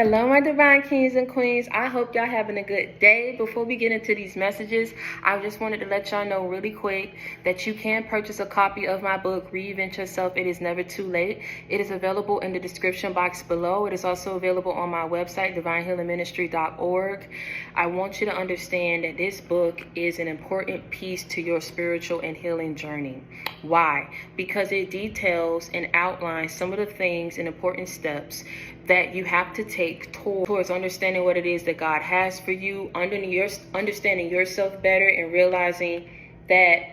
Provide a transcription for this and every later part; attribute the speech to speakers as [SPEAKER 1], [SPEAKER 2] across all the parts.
[SPEAKER 1] Hello, my divine kings and queens. I hope y'all having a good day. Before we get into these messages, I just wanted to let y'all know really quick that you can purchase a copy of my book, Reinvent Yourself. It is never too late. It is available in the description box below. It is also available on my website, 𝗓𝗏𝗡𝗏�ministry.org. I want you to understand that this book is an important piece to your spiritual and healing journey. Why? Because it details and outlines some of the things and important steps that you have to take towards understanding what it is that God has for you, understanding yourself better, and realizing that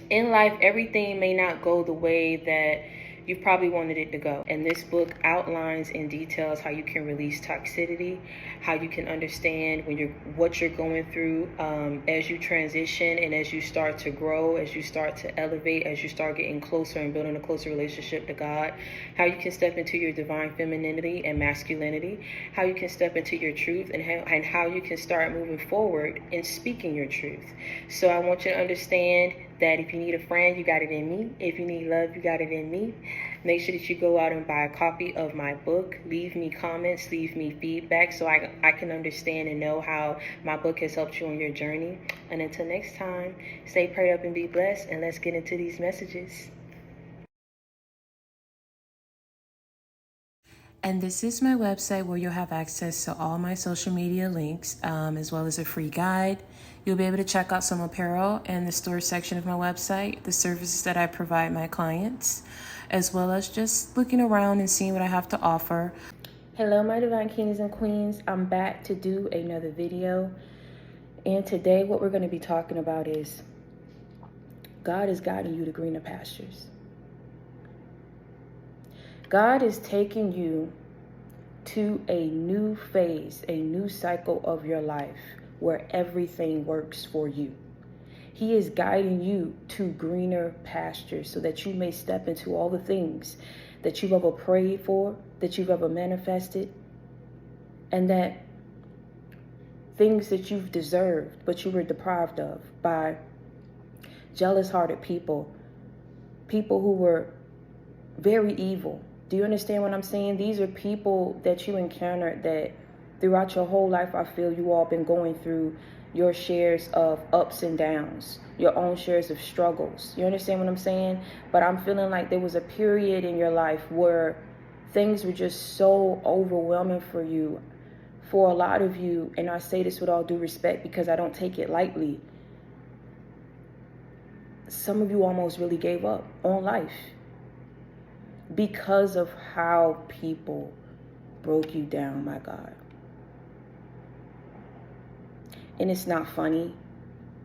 [SPEAKER 1] in life, everything may not go the way that you probably wanted it to go. And this book outlines and details how you can release toxicity, how you can understand what you're going through as you transition and as you start to grow, as you start to elevate, as you start getting closer and building a closer relationship to God, how you can step into your divine femininity and masculinity, how you can step into your truth, and how you can start moving forward in speaking your truth. So I want you to understand that if you need a friend, you got it in me. If you need love, you got it in me. Make sure that you go out and buy a copy of my book. Leave me comments, leave me feedback so I can understand and know how my book has helped you on your journey. And until next time, stay prayed up and be blessed, and let's get into these messages. And this is my website where you'll have access to all my social media links, as well as a free guide. You'll be able to check out some apparel in the store section of my website, the services that I provide my clients, as well as just looking around and seeing what I have to offer. Hello, my divine kings and queens. I'm back to do another video. And today what we're going to be talking about is God is guiding you to greener pastures. God is taking you to a new phase, a new cycle of your life where everything works for you. He is guiding you to greener pastures so that you may step into all the things that you've ever prayed for, that you've ever manifested, and that things that you've deserved but you were deprived of by jealous-hearted people who were very evil. Do you understand what I'm saying? These are people that you encountered that throughout your whole life, I feel you all been going through your shares of ups and downs, your own shares of struggles. You understand what I'm saying? But I'm feeling like there was a period in your life where things were just so overwhelming for you. For a lot of you, and I say this with all due respect because I don't take it lightly, some of you almost really gave up on life because of how people broke you down, my God. And it's not funny.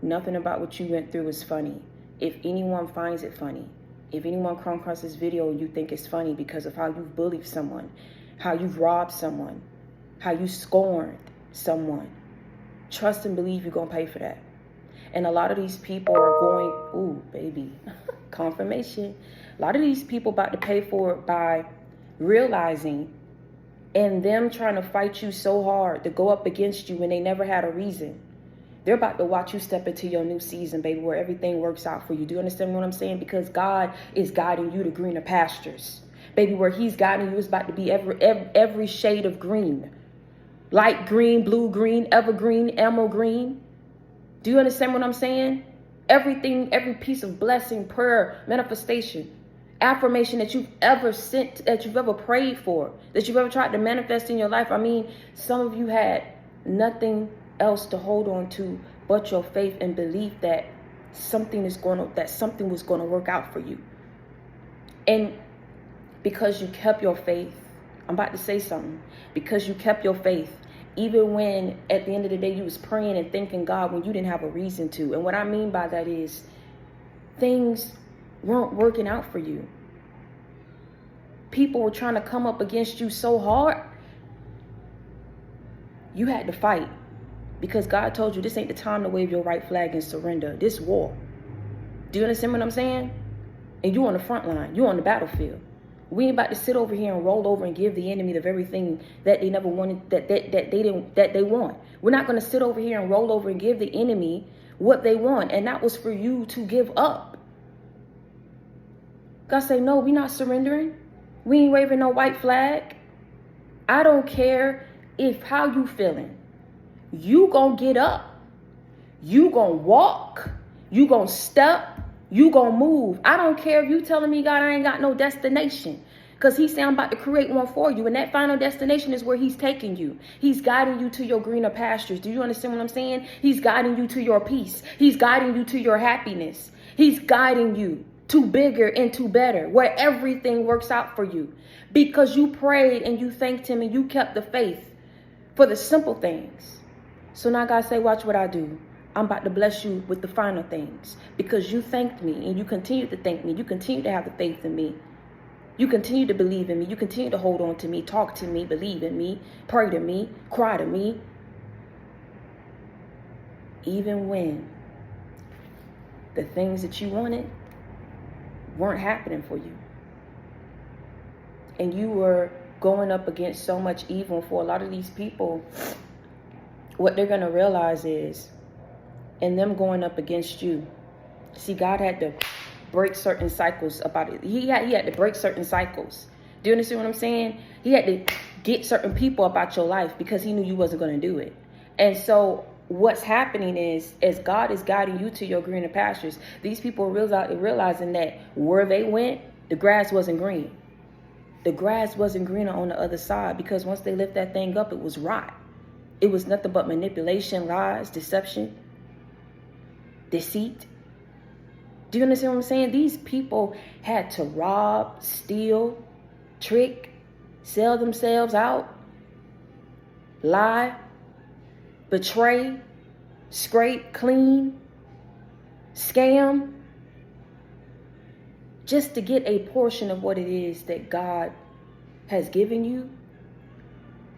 [SPEAKER 1] Nothing about what you went through is funny. If anyone finds it funny, if anyone comes across this video and you think it's funny because of how you've bullied someone, how you've robbed someone, how you scorned someone, trust and believe you're going to pay for that. And a lot of these people are going, ooh, baby, confirmation. A lot of these people about to pay for it by realizing and them trying to fight you so hard to go up against you when they never had a reason. They're about to watch you step into your new season, baby, where everything works out for you. Do you understand what I'm saying? Because God is guiding you to greener pastures. Baby, where he's guiding you is about to be every shade of green. Light green, blue green, evergreen, emerald green. Do you understand what I'm saying? Everything, every piece of blessing, prayer, manifestation, affirmation that you've ever sent, that you've ever prayed for, that you've ever tried to manifest in your life. I mean, some of you had nothing else to hold on to but your faith and belief that something was going to work out for you. And because you kept your faith, I'm about to say something, because you kept your faith, even when at the end of the day you was praying and thanking God when you didn't have a reason to. And what I mean by that is things weren't working out for you. People were trying to come up against you so hard, you had to fight. Because God told you this ain't the time to wave your right flag and surrender. This war. Do you understand what I'm saying? And you on the front line. You on the battlefield. We ain't about to sit over here and roll over and give the enemy the very thing that they never wanted, that they want. We're not going to sit over here and roll over and give the enemy what they want. And that was for you to give up. God say, no, we not surrendering. We ain't waving no white flag. I don't care if how you feeling. You gonna get up. You gonna walk. You gonna step. You gonna move. I don't care if you telling me, God, I ain't got no destination. Because he said, I'm about to create one for you. And that final destination is where he's taking you. He's guiding you to your greener pastures. Do you understand what I'm saying? He's guiding you to your peace. He's guiding you to your happiness. He's guiding you to bigger and to better, where everything works out for you. Because you prayed and you thanked him and you kept the faith for the simple things. So now God say, watch what I do. I'm about to bless you with the final things. Because you thanked me and you continue to thank me. You continue to have the faith in me. You continue to believe in me. You continue to hold on to me, talk to me, believe in me, pray to me, cry to me. Even when the things that you wanted weren't happening for you. And you were going up against so much evil. For a lot of these people, what they're going to realize is, in them going up against you, see, God had to break certain cycles about it. He had to break certain cycles. Do you understand what I'm saying? He had to get certain people about your life because he knew you wasn't going to do it. And so what's happening is, as God is guiding you to your greener pastures, these people are realizing that where they went, the grass wasn't green. The grass wasn't greener on the other side, because once they lift that thing up, it was rot. It was nothing but manipulation, lies, deception, deceit. Do you understand what I'm saying? These people had to rob, steal, trick, sell themselves out, lie, betray, scrape, clean, scam, just to get a portion of what it is that God has given you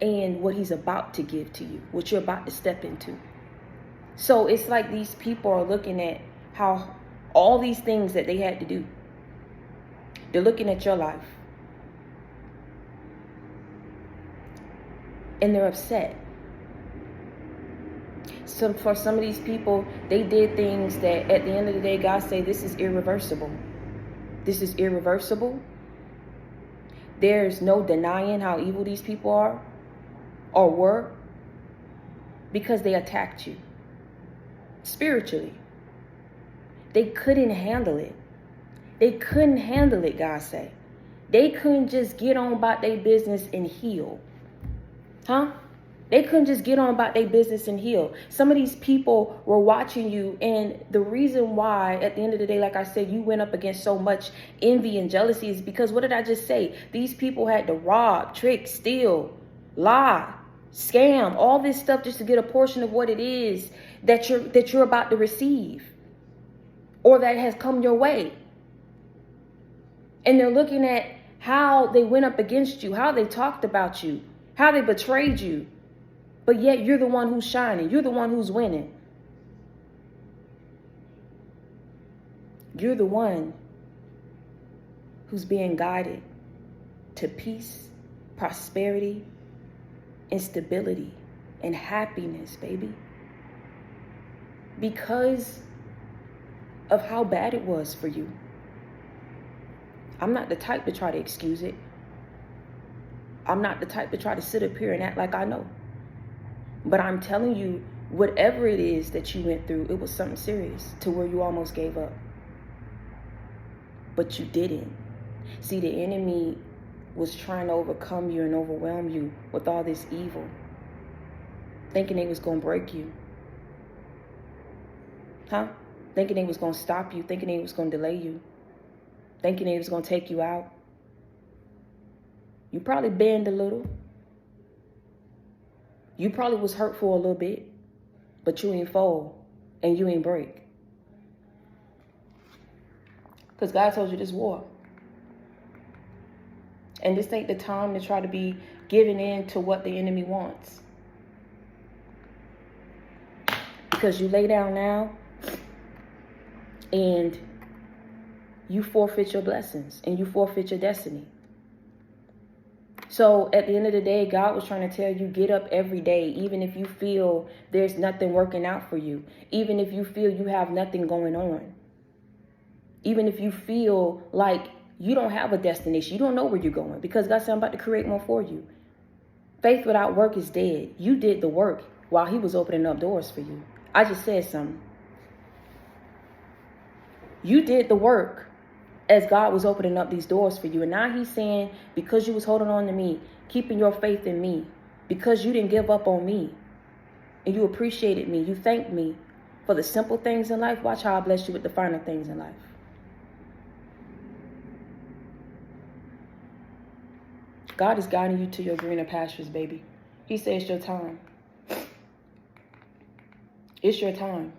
[SPEAKER 1] and what he's about to give to you, what you're about to step into. So it's like these people are looking at how all these things that they had to do. They're looking at your life. And they're upset. So for some of these people, they did things that at the end of the day, God say, this is irreversible. This is irreversible. There's no denying how evil these people are or were, because they attacked you spiritually. They couldn't handle it. They couldn't handle it, God say. They couldn't just get on about their business and heal. They couldn't just get on about their business and heal. Some of these people were watching you, and the reason why, at the end of the day, like I said, you went up against so much envy and jealousy is because, what did I just say? These people had to rob, trick, steal, lie, scam, all this stuff just to get a portion of what it is that you're about to receive, or that has come your way. And they're looking at how they went up against you, how they talked about you, how they betrayed you. But yet you're the one who's shining. You're the one who's winning. You're the one who's being guided to peace, prosperity, and stability and happiness, baby. Because of how bad it was for you. I'm not the type to try to excuse it. I'm not the type to try to sit up here and act like I know. But I'm telling you, whatever it is that you went through, it was something serious to where you almost gave up. But you didn't. See, the enemy was trying to overcome you and overwhelm you with all this evil, thinking they was going to break you. Thinking they was going to stop you, thinking they was going to delay you, thinking they was going to take you out. You probably bend a little. You probably was hurt for a little bit, but you ain't fall and you ain't break. Because God told you this war. And this ain't the time to try to be giving in to what the enemy wants. Because you lay down now and you forfeit your blessings and you forfeit your destiny. So at the end of the day, God was trying to tell you, get up every day, even if you feel there's nothing working out for you, even if you feel you have nothing going on, even if you feel like you don't have a destination, you don't know where you're going, because God said, I'm about to create more for you.
[SPEAKER 2] Faith without work is dead. You did the work while he was opening up doors for you. I just said something. You did the work as God was opening up these doors for you. And now he's saying, because you was holding on to me, keeping your faith in me, because you didn't give up on me, and you appreciated me, you thanked me for the simple things in life, watch how I bless you with the finer things in life. God is guiding you to your greener pastures, baby. He says it's your time. It's your time.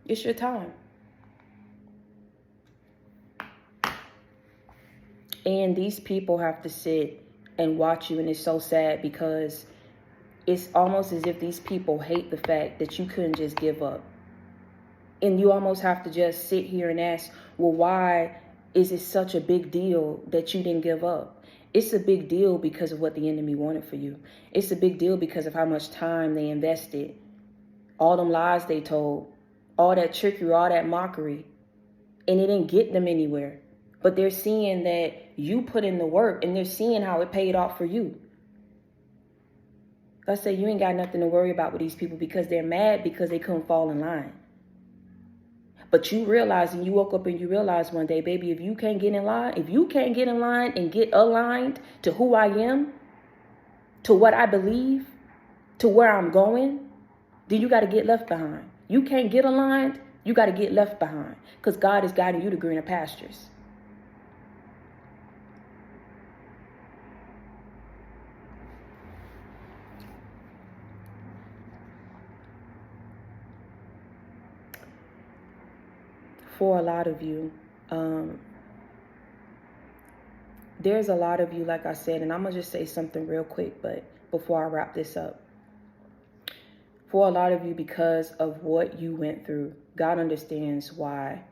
[SPEAKER 2] It's your time. And these people have to sit and watch you, and it's so sad because it's almost as if these people hate the fact that you couldn't just give up. And you almost have to just sit here and ask, well, why is it such a big deal that you didn't give up? It's a big deal because of what the enemy wanted for you. It's a big deal because of how much time they invested, all them lies they told, all that trickery, all that mockery, and it didn't get them anywhere. But they're seeing that you put in the work, and they're seeing how it paid off for you. I say you ain't got nothing to worry about with these people because they're mad because they couldn't fall in line. But you realize, and you woke up and you realize one day, baby, if you can't get in line, and get aligned to who I am, to what I believe, to where I'm going, then you got to get left behind. You can't get aligned, you got to get left behind because God is guiding you to greener pastures. For a lot of you, there's a lot of you, like I said, and I'm going to just say something real quick, but before I wrap this up. For a lot of you, because of what you went through, God understands why,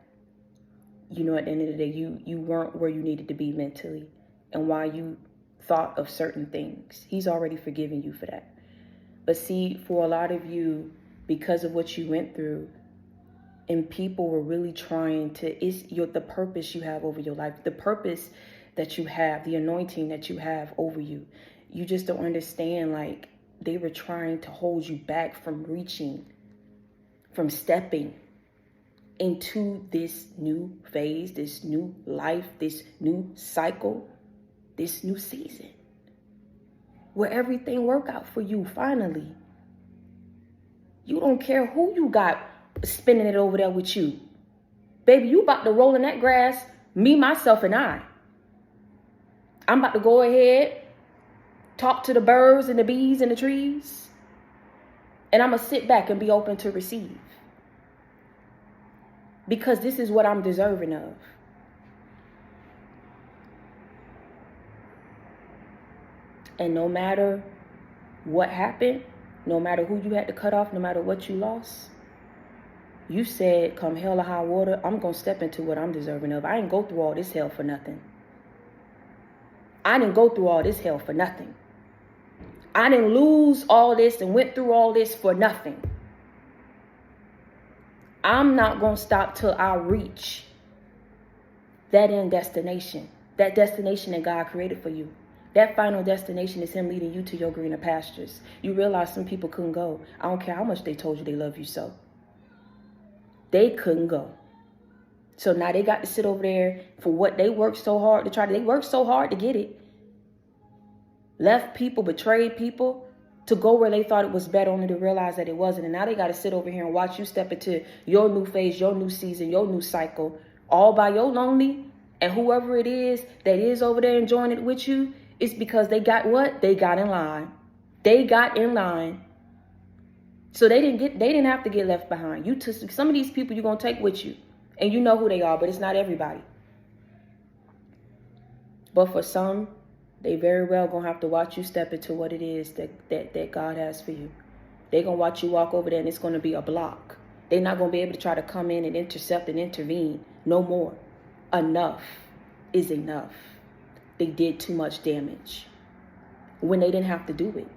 [SPEAKER 2] at the end of the day, you weren't where you needed to be mentally and why you thought of certain things. He's already forgiven you for that. But see, for a lot of you, because of what you went through, and people were really trying to, the purpose you have over your life, the purpose that you have, the anointing that you have over you. You just don't understand, like, they were trying to hold you back from reaching, from stepping into this new phase, this new life, this new cycle, this new season, where everything work out for you finally. You don't care who you got spinning it over there with you. Baby, you about to roll in that grass, me, myself, and I. I'm about to go ahead, talk to the birds and the bees and the trees, and I'm going to sit back and be open to receive. Because this is what I'm deserving of. And no matter what happened, no matter who you had to cut off, no matter what you lost, you said, come hell or high water, I'm going to step into what I'm deserving of. I ain't go through all this hell for nothing. I didn't go through all this hell for nothing. I didn't lose all this and went through all this for nothing. I'm not going to stop till I reach that end destination, that destination that God created for you. That final destination is him leading you to your greener pastures. You realize some people couldn't go. I don't care how much they told you they love you so. They couldn't go. So now they got to sit over there for what they worked so hard to try. They worked so hard to get it. Left people, betrayed people to go where they thought it was better, only to realize that it wasn't. And now they got to sit over here and watch you step into your new phase, your new season, your new cycle, all by your lonely. And whoever it is that is over there enjoying it with you, it's because they got what? They got in line. They got in line. So they didn't have to get left behind. Some of these people you're going to take with you. And you know who they are, but it's not everybody. But for some, they very well going to have to watch you step into what it is that God has for you. They're going to watch you walk over there and it's going to be a block. They're not going to be able to try to come in and intercept and intervene. No more. Enough is enough. They did too much damage when they didn't have to do it.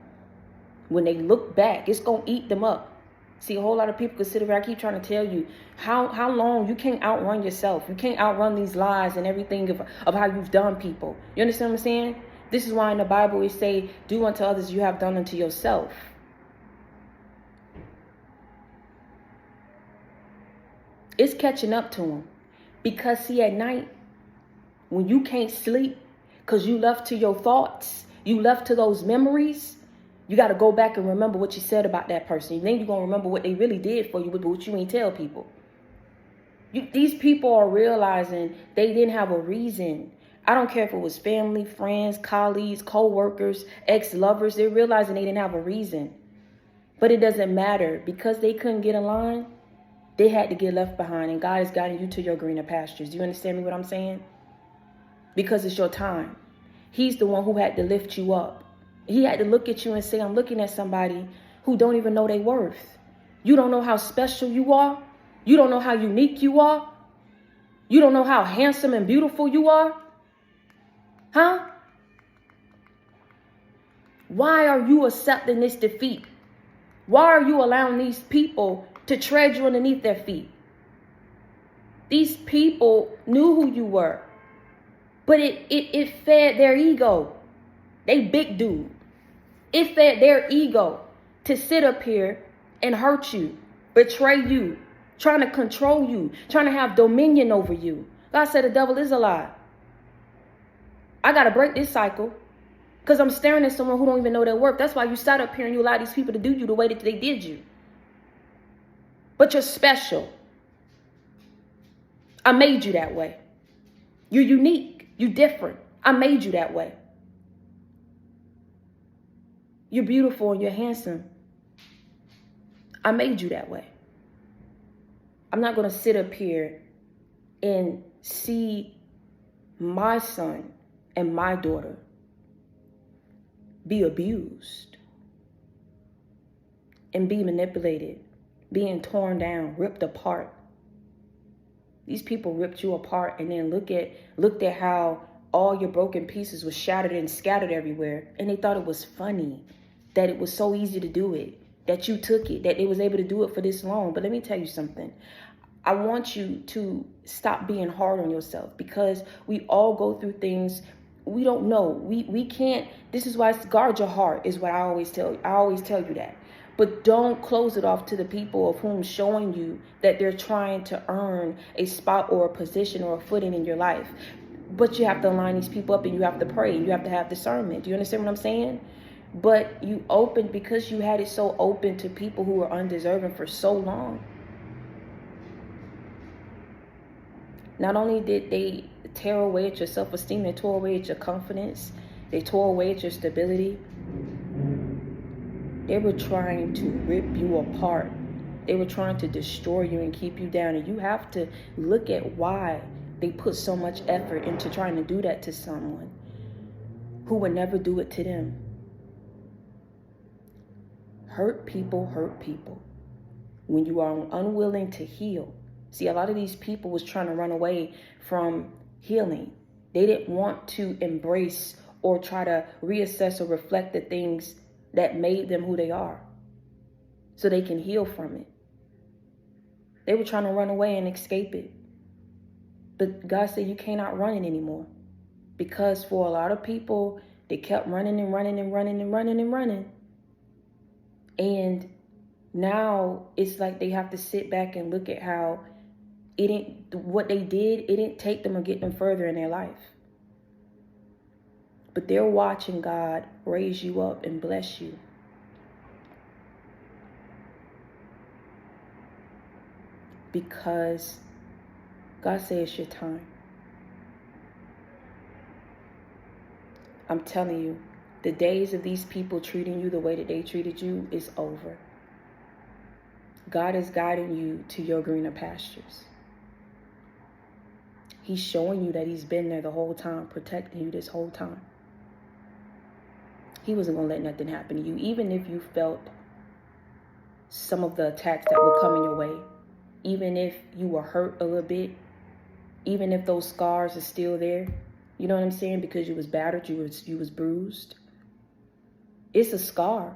[SPEAKER 2] When they look back, it's going to eat them up. See, a whole lot of people could sit around, I keep trying to tell you how long you can't outrun yourself. You can't outrun these lies and everything of how you've done people. You understand what I'm saying? This is why in the Bible it say, do unto others you have done unto yourself. It's catching up to him. Because see, at night, when you can't sleep, because you left to your thoughts, you left to those memories, you got to go back and remember what you said about that person. Then you're going to remember what they really did for you, but what you ain't tell people. These people are realizing they didn't have a reason. I don't care if it was family, friends, colleagues, co-workers, ex-lovers. They're realizing they didn't have a reason. But it doesn't matter. Because they couldn't get in line, they had to get left behind. And God is guiding you to your greener pastures. Do you understand me what I'm saying? Because it's your time. He's the one who had to lift you up. He had to look at you and say, I'm looking at somebody who don't even know their worth. You don't know how special you are. You don't know how unique you are. You don't know how handsome and beautiful you are. Huh? Why are you accepting this defeat? Why are you allowing these people to tread you underneath their feet? These people knew who you were, but it fed their ego. They big dude. It fed their ego to sit up here and hurt you, betray you, trying to control you, trying to have dominion over you. God said the devil is a lie. I got to break this cycle because I'm staring at someone who don't even know their worth. That's why you sat up here and you allow these people to do you the way that they did you. But you're special. I made you that way. You're unique. You're different. I made you that way. You're beautiful and you're handsome. I made you that way. I'm not going to sit up here and see my son and my daughter be abused and be manipulated, being torn down, ripped apart. These people ripped you apart and then looked at how all your broken pieces were shattered and scattered everywhere. And they thought it was funny, that it was so easy to do it, that you took it, that they was able to do it for this long. But let me tell you something. I want you to stop being hard on yourself, because we all go through things we don't know. We can't. This is why it's guard your heart is what I always tell you. I always tell you that. But don't close it off to the people of whom showing you that they're trying to earn a spot or a position or a footing in your life. But you have to line these people up and you have to pray. You have to have discernment. Do you understand what I'm saying? But you opened, because you had it so open to people who were undeserving for so long. Not only did they tear away at your self-esteem, they tore away at your confidence. They tore away at your stability. They were trying to rip you apart. They were trying to destroy you and keep you down. And you have to look at why they put so much effort into trying to do that to someone who would never do it to them. Hurt people hurt people. When you are unwilling to heal. See, a lot of these people was trying to run away from healing. They didn't want to embrace or try to reassess or reflect the things that made them who they are, so they can heal from it. They were trying to run away and escape it. But God said you cannot run it anymore, because for a lot of people, they kept running and running and running and running and running. And now it's like they have to sit back and look at how what they did, it didn't take them or get them further in their life. But they're watching God raise you up and bless you. Because God says it's your time. I'm telling you, the days of these people treating you the way that they treated you is over. God is guiding you to your greener pastures. He's showing you that he's been there the whole time, protecting you this whole time. He wasn't going to let nothing happen to you, even if you felt some of the attacks that were coming your way, even if you were hurt a little bit, even if those scars are still there. You know what I'm saying? Because you was battered, you was bruised. It's a scar,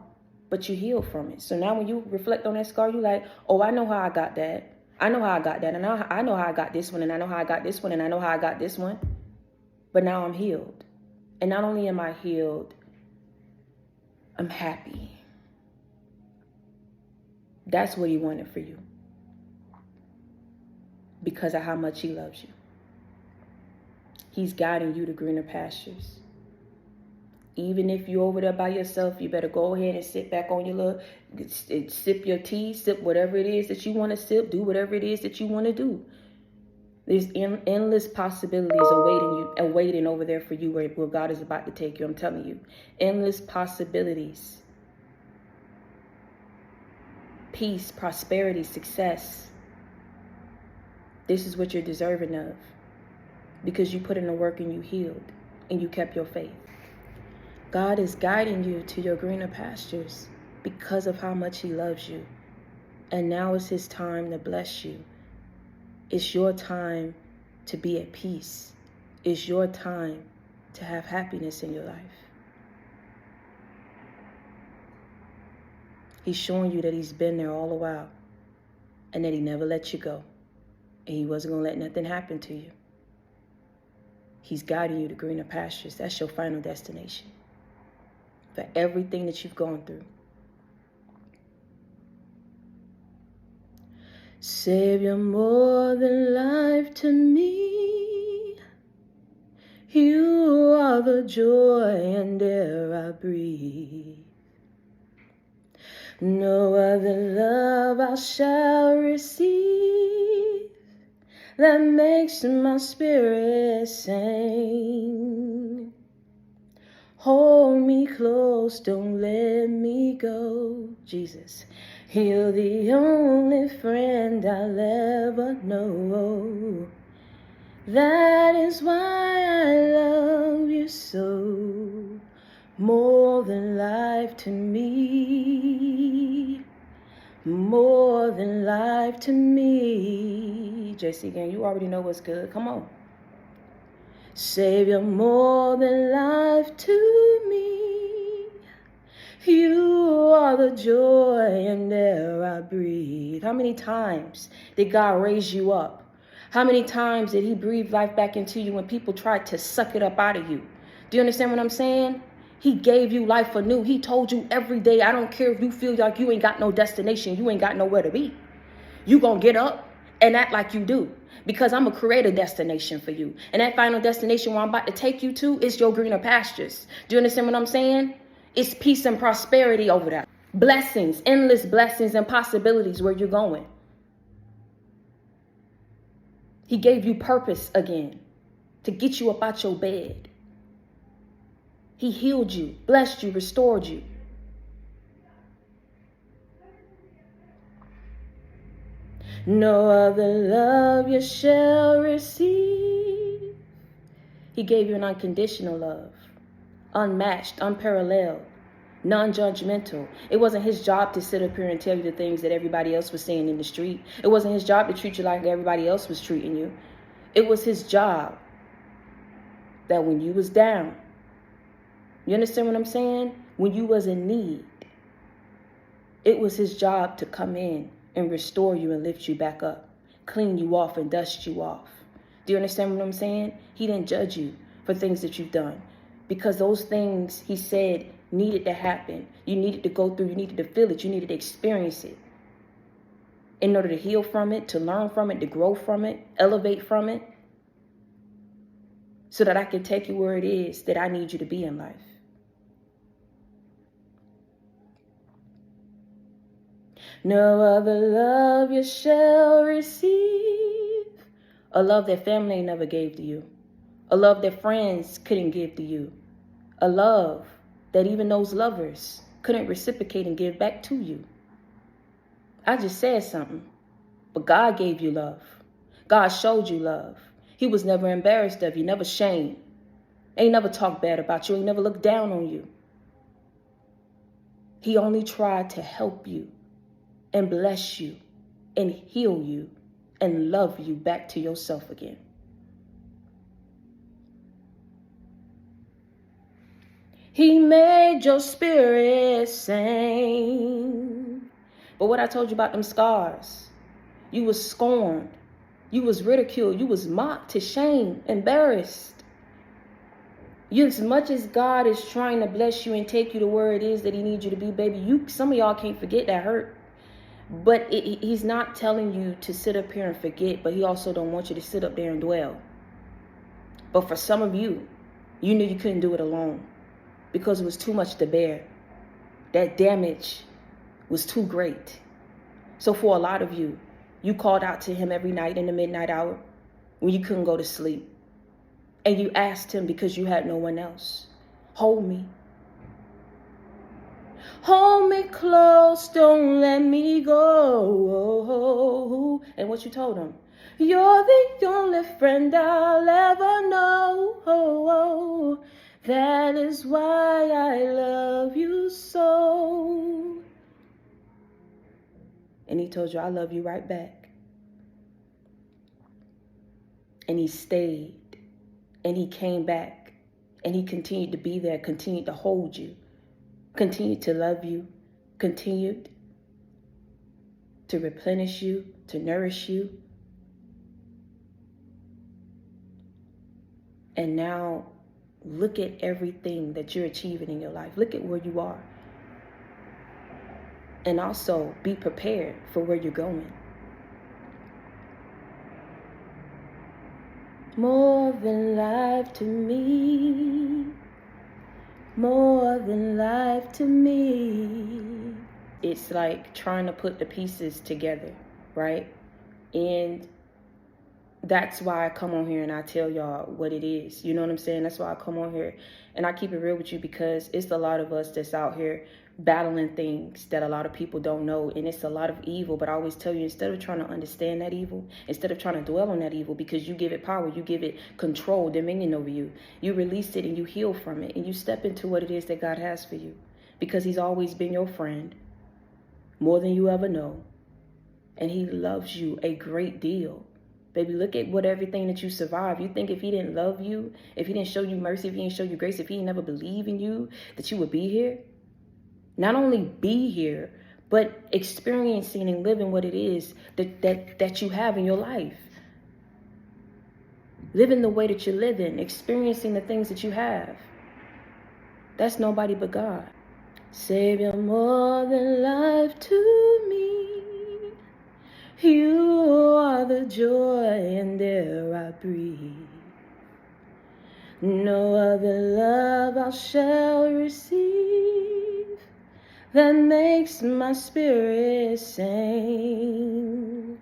[SPEAKER 2] but you heal from it. So now when you reflect on that scar, you're like, oh, I know how I got that. I know how I got that. And I know how I got this one. And I know how I got this one. And I know how I got this one. But now I'm healed. And not only am I healed, I'm happy. That's what he wanted for you. Because of how much he loves you. He's guiding you to greener pastures. Even if you're over there by yourself, you better go ahead and sit back on your little, sip your tea, sip whatever it is that you want to sip, do whatever it is that you want to do. There's endless possibilities awaiting over there for you where God is about to take you. I'm telling you, endless possibilities. Peace, prosperity, success. This is what you're deserving of. Because you put in the work and you healed and you kept your faith. God is guiding you to your greener pastures because of how much he loves you. And now is his time to bless you. It's your time to be at peace. It's your time to have happiness in your life. He's showing you that he's been there all the while and that he never let you go. And he wasn't going to let nothing happen to you. He's guiding you to greener pastures. That's your final destination. For everything that you've gone through. Savior, more than life to me. You are the joy and air I breathe. No other love I shall receive that makes my spirit sing. Hold me close, don't let me go. Jesus, you're the only friend I'll ever know. That is why I love you so. More than life to me. More than life to me. JC again, you already know what's good. Come on. Savior, more than life to me. You are the joy and air I breathe. How many times did God raise you up? How many times did he breathe life back into you when people tried to suck it up out of you? Do you understand what I'm saying? He gave you life anew. He told you every day, I don't care if you feel like you ain't got no destination, you ain't got nowhere to be. You gonna get up and act like you do. Because I'm going to create a destination for you. And that final destination where I'm about to take you to is your greener pastures. Do you understand what I'm saying? It's peace and prosperity over there. Blessings, endless blessings and possibilities where you're going. He gave you purpose again to get you up out your bed. He healed you, blessed you, restored you. No other love you shall receive. He gave you an unconditional love, unmatched, unparalleled, non-judgmental. It wasn't his job to sit up here and tell you the things that everybody else was saying in the street. It wasn't his job to treat you like everybody else was treating you. It was his job that when you was down, you understand what I'm saying? When you was in need, it was his job to come in and restore you and lift you back up, clean you off and dust you off. Do you understand what I'm saying? He didn't judge you for things that you've done because those things he said needed to happen. You needed to go through, you needed to feel it, you needed to experience it in order to heal from it, to learn from it, to grow from it, elevate from it, so that I can take you where it is that I need you to be in life. No other love you shall receive. A love that family never gave to you. A love that friends couldn't give to you. A love that even those lovers couldn't reciprocate and give back to you. I just said something, but God gave you love. God showed you love. He was never embarrassed of you, never shamed. Ain't never talked bad about you, ain't never looked down on you. He only tried to help you and bless you and heal you and love you back to yourself again. He made made your spirit sing. But what I told you about them scars, you was scorned, you was ridiculed, you was mocked to shame, embarrassed. You, as much as God is trying to bless you and take you to where it is that he needs you to be, baby, some of y'all can't forget that hurt. But he's not telling you to sit up here and forget, but he also don't want you to sit up there and dwell. But for some of you, you knew you couldn't do it alone because it was too much to bear. That damage was too great. So for a lot of you, you called out to him every night in the midnight hour when you couldn't go to sleep. And you asked him because you had no one else. Hold me. Hold me close, don't let me go. And what you told him? You're the only friend I'll ever know. That is why I love you so. And he told you, I love you right back. And he stayed. And he came back. And he continued to be there, continued to hold you, continued to love you, continued to replenish you, to nourish you. And now look at everything that you're achieving in your life. Look at where you are. And also be prepared for where you're going. More than life to me. More than life to me. It's like trying to put the pieces together, right? And that's why I come on here and I tell y'all what it is. You know what I'm saying? That's why I come on here and I keep it real with you, because it's a lot of us that's out here battling things that a lot of people don't know. And it's a lot of evil. But I always tell you, instead of trying to understand that evil, instead of trying to dwell on that evil, because you give it power, you give it control, dominion over you, you release it and you heal from it and you step into what it is that God has for you, because he's always been your friend more than you ever know. And he loves you a great deal. Baby, look at what everything that you survived. You think if he didn't love you, if he didn't show you mercy, if he didn't show you grace, if he never believed in you, that you would be here? Not only be here, but experiencing and living what it is that you have in your life. Living the way that you're living, experiencing the things that you have. That's nobody but God. Savior, more than life to me. You are the joy and air I breathe. No other love I shall receive that makes my spirit sing.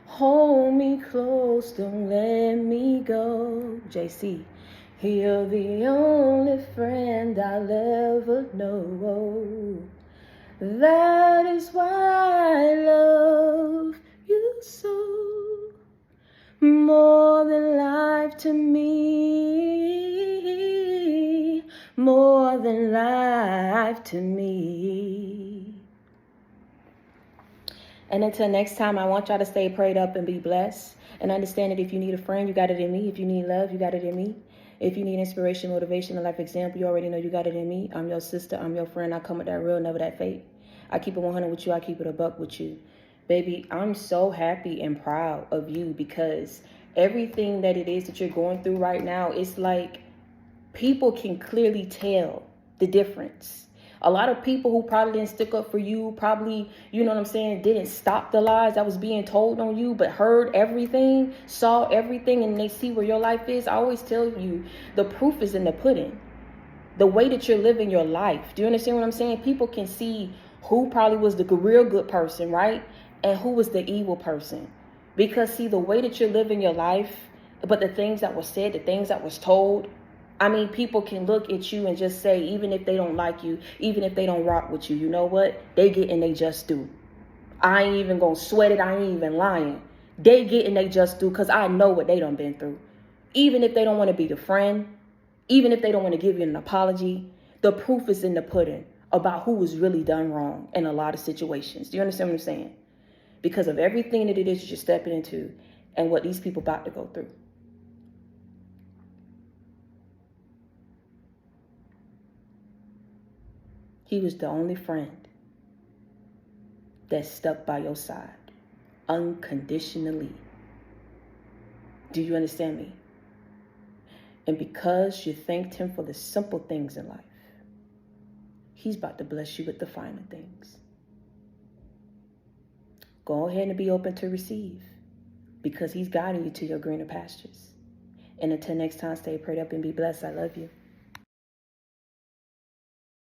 [SPEAKER 2] Hold me close, don't let me go. JC, you're the only friend I'll ever know. That is why I love you so. More than life to me. More than life to me. And until next time, I want y'all to stay prayed up and be blessed. And understand that if you need a friend, you got it in me. If you need love, you got it in me. If you need inspiration, motivation, a life example, you already know you got it in me. I'm your sister. I'm your friend. I come with that real, never that fake. I keep it 100 with you. I keep it a buck with you. Baby, I'm so happy and proud of you, because everything that it is that you're going through right now, it's like people can clearly tell the difference. A lot of people who probably didn't stick up for you, probably, you know what I'm saying, didn't stop the lies that was being told on you, but heard everything, saw everything, and they see where your life is. I always tell you, the proof is in the pudding. The way that you're living your life. Do you understand what I'm saying? People can see who probably was the real good person, right? And who was the evil person. Because see, the way that you're living your life, but the things that were said, the things that was told, I mean, people can look at you and just say, even if they don't like you, even if they don't rock with you, you know what? They get and they just do. I ain't even gonna sweat it. I ain't even lying. They get and they just do, because I know what they done been through. Even if they don't want to be the friend, even if they don't want to give you an apology, the proof is in the pudding about who was really done wrong in a lot of situations. Do you understand what I'm saying? Because of everything that it is that you're stepping into and what these people about to go through. He was the only friend that stuck by your side unconditionally. Do you understand me? And because you thanked him for the simple things in life, he's about to bless you with the finer things. Go ahead and be open to receive, because he's guiding you to your greener pastures. And until next time, stay prayed up and be blessed. I love you.